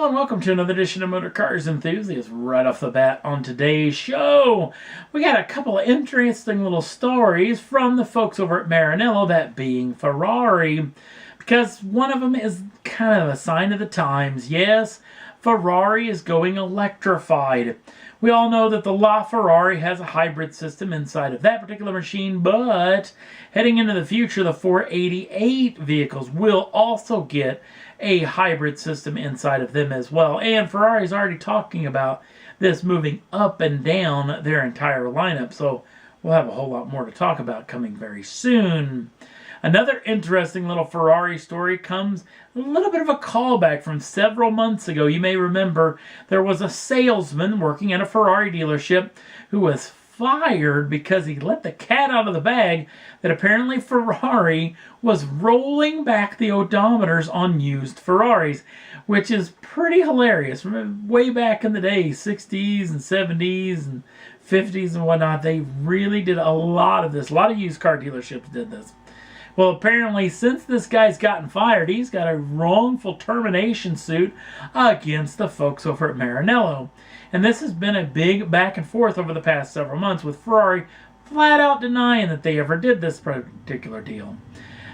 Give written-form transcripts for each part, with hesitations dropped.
Hello and welcome to another edition of Motor Cars Enthusiasts. Right off the bat on today's show, we got a couple of interesting little stories from the folks over at Maranello, that being Ferrari, because one of them is kind of a sign of the times. Yes, Ferrari is going electrified. We all know that the LaFerrari has a hybrid system inside of that particular machine, but heading into the future, the 488 vehicles will also get a hybrid system inside of them as well. And Ferrari's already talking about this moving up and down their entire lineup, so we'll have a whole lot more to talk about coming very soon. Another interesting little Ferrari story comes a little bit of a callback from several months ago. You may remember there was a salesman working at a Ferrari dealership who was fired because he let the cat out of the bag that apparently Ferrari was rolling back the odometers on used Ferraris, which is pretty hilarious. Remember, way back in the day, 60s and 70s and 50s and whatnot, they really did a lot of this. A lot of used car dealerships did this. Well, apparently, since this guy's gotten fired, he's got a wrongful termination suit against the folks over at Maranello. And this has been a big back and forth over the past several months, with Ferrari flat out denying that they ever did this particular deal.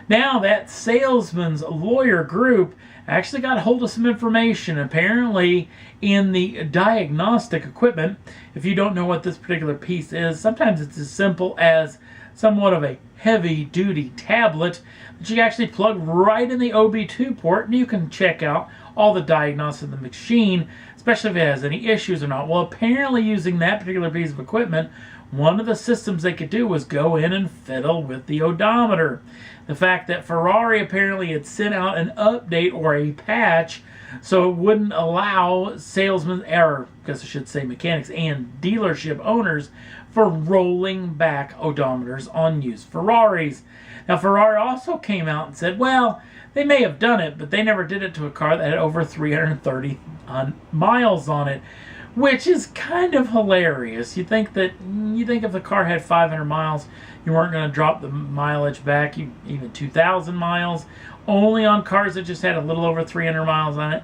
Now, that salesman's lawyer group actually got hold of some information. Apparently, in the diagnostic equipment, if you don't know what this particular piece is, sometimes it's as simple as somewhat of a heavy-duty tablet that you actually plug right in the OB2 port, and you can check out all the diagnostics of the machine, especially if it has any issues or not. Well, apparently using that particular piece of equipment, one of the systems they could do was go in and fiddle with the odometer. The fact that Ferrari apparently had sent out an update or a patch so it wouldn't allow salesmen, or I guess I should say mechanics and dealership owners, for rolling back odometers on used Ferraris. Now, Ferrari also came out and said, well, they may have done it, but they never did it to a car that had over 330 miles on it, which is kind of hilarious. You think if the car had 500 miles, you weren't going to drop the mileage back, even 2,000 miles, only on cars that just had a little over 300 miles on it.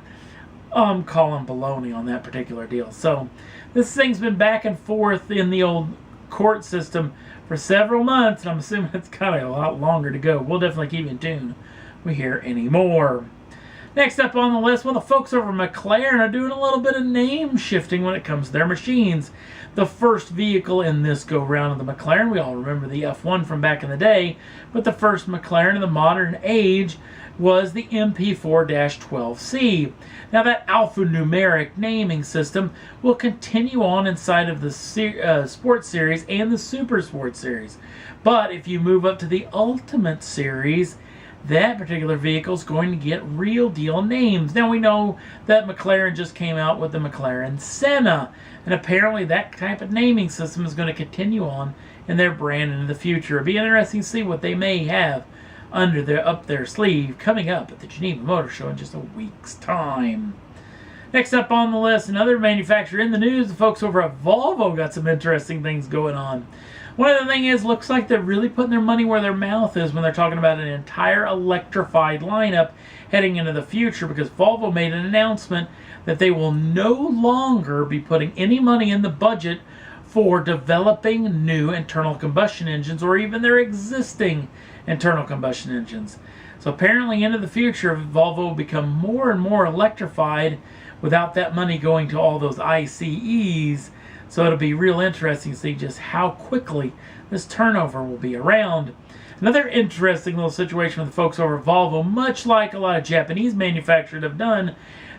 I'm calling baloney on that particular deal. So this thing's been back and forth in the old court system for several months, and I'm assuming it's got a lot longer to go. We'll definitely keep you in tune if we hear any more. Next up on the list, well, the folks over McLaren are doing a little bit of name shifting when it comes to their machines. The first vehicle in this go-round of the McLaren, we all remember the F1 from back in the day, but the first McLaren in the modern age was the MP4-12C. Now, that alphanumeric naming system will continue on inside of the Sports Series and the Super Sports Series. But if you move up to the Ultimate Series, that particular vehicle is going to get real deal names. Now, we know that McLaren just came out with the McLaren Senna, and apparently that type of naming system is going to continue on in their brand into the future. It'll be interesting to see what they may have up their sleeve coming up at the Geneva Motor Show in just a week's time. Next up on the list, another manufacturer in the news, the folks over at Volvo got some interesting things going on. One of the things is, looks like they're really putting their money where their mouth is when they're talking about an entire electrified lineup heading into the future, because Volvo made an announcement that they will no longer be putting any money in the budget for developing new internal combustion engines or even their existing internal combustion engines. So apparently into the future, Volvo will become more and more electrified without that money going to all those ICEs. So it'll be real interesting to see just how quickly this turnover will be around. Another interesting little situation with the folks over at Volvo, much like a lot of Japanese manufacturers have done,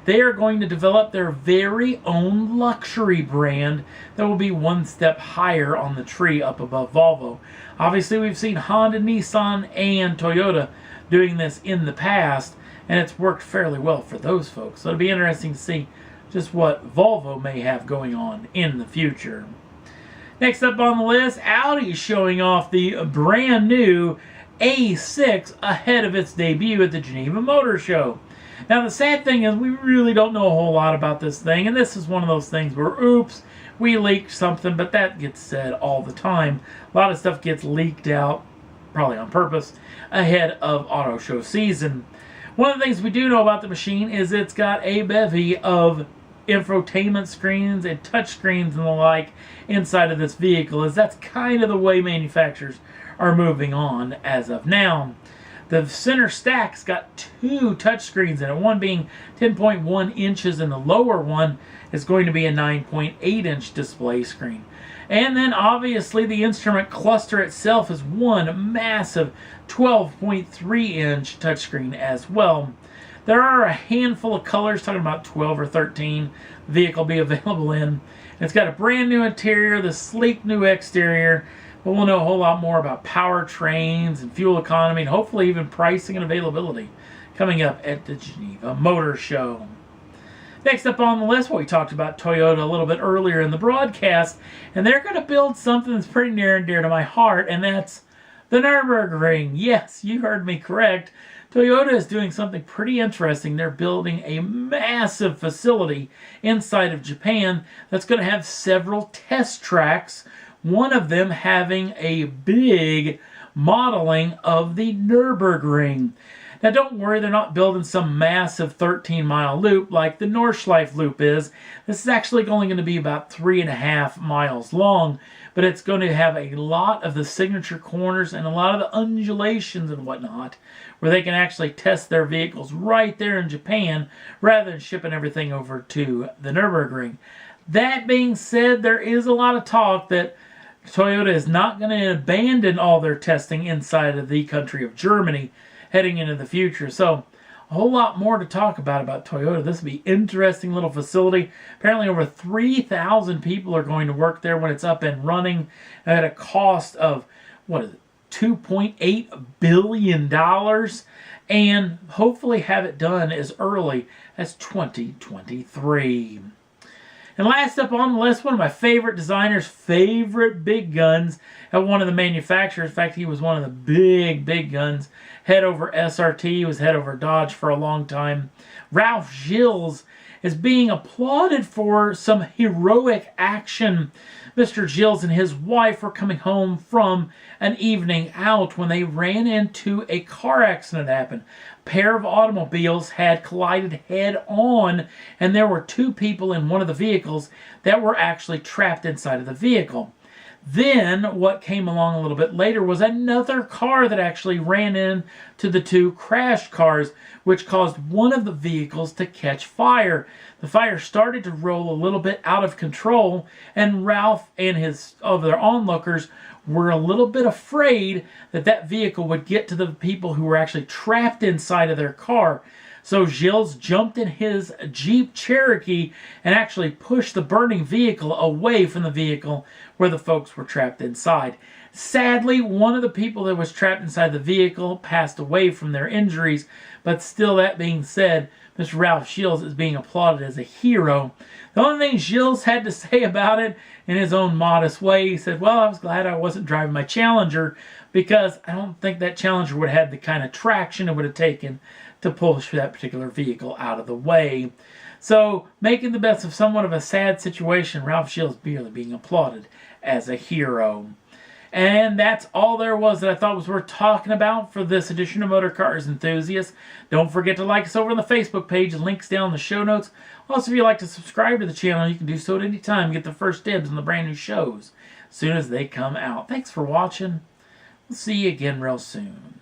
they are going to develop their very own luxury brand that will be one step higher on the tree up above Volvo. Obviously, we've seen Honda, Nissan, and Toyota doing this in the past, and it's worked fairly well for those folks. So it'll be interesting to see just what Volvo may have going on in the future. Next up on the list, Audi is showing off the brand new A6 ahead of its debut at the Geneva Motor Show. Now, the sad thing is we really don't know a whole lot about this thing, and this is one of those things where, oops, we leaked something, but that gets said all the time. A lot of stuff gets leaked out, probably on purpose, ahead of auto show season. One of the things we do know about the machine is it's got a bevy of infotainment screens and touch screens and the like inside of this vehicle, as that's kind of the way manufacturers are moving on as of now. The center stack's got 2 touchscreens in it, one being 10.1 inches and the lower one is going to be a 9.8 inch display screen. And then obviously the instrument cluster itself is one massive 12.3 inch touchscreen as well. There are a handful of colors, talking about 12 or 13 the vehicle will be available in. It's got a brand new interior, the sleek new exterior, but we'll know a whole lot more about powertrains and fuel economy and hopefully even pricing and availability coming up at the Geneva Motor Show. Next up on the list, we talked about Toyota a little bit earlier in the broadcast, and they're going to build something that's pretty near and dear to my heart, and that's the Nurburgring. Yes, you heard me correct. Toyota is doing something pretty interesting. They're building a massive facility inside of Japan that's going to have several test tracks, one of them having a big modeling of the Nurburgring. Now don't worry, they're not building some massive 13-mile loop like the Nordschleife loop is. This is actually only going to be about 3.5 miles long, but it's going to have a lot of the signature corners and a lot of the undulations and whatnot, where they can actually test their vehicles right there in Japan rather than shipping everything over to the Nürburgring. That being said, there is a lot of talk that Toyota is not going to abandon all their testing inside of the country of Germany heading into the future. So a whole lot more to talk about Toyota. This will be an interesting little facility. Apparently over 3,000 people are going to work there when it's up and running at a cost of, what is it, $2.8 billion, and hopefully have it done as early as 2023. And last up on the list, one of my favorite designers' favorite big guns at one of the manufacturers. In fact, he was one of the big guns. Head over SRT, he was head over Dodge for a long time. Ralph Gilles is being applauded for some heroic action. Mr. Gilles and his wife were coming home from an evening out when they ran into a car accident that happened. A pair of automobiles had collided head on, and there were 2 people in one of the vehicles that were actually trapped inside of the vehicle. Then what came along a little bit later was another car that actually ran into the 2 crashed cars, which caused one of the vehicles to catch fire. The fire started to roll a little bit out of control, and Ralph and his other onlookers were a little bit afraid that that vehicle would get to the people who were actually trapped inside of their car. So Gilles jumped in his Jeep Cherokee and actually pushed the burning vehicle away from the vehicle where the folks were trapped inside. Sadly, one of the people that was trapped inside the vehicle passed away from their injuries, but still, that being said, Mr. Ralph Gilles is being applauded as a hero. The only thing Gilles had to say about it, in his own modest way, he said, well, I was glad I wasn't driving my Challenger, because I don't think that Challenger would have had the kind of traction it would have taken to push that particular vehicle out of the way. So, making the best of somewhat of a sad situation, Ralph Gilles merely being applauded as a hero. And that's all there was that I thought was worth talking about for this edition of Motor Cars Enthusiasts. Don't forget to like us over on the Facebook page. Links down in the show notes. Also, if you'd like to subscribe to the channel, you can do so at any time. Get the first dibs on the brand new shows as soon as they come out. Thanks for watching. We'll see you again real soon.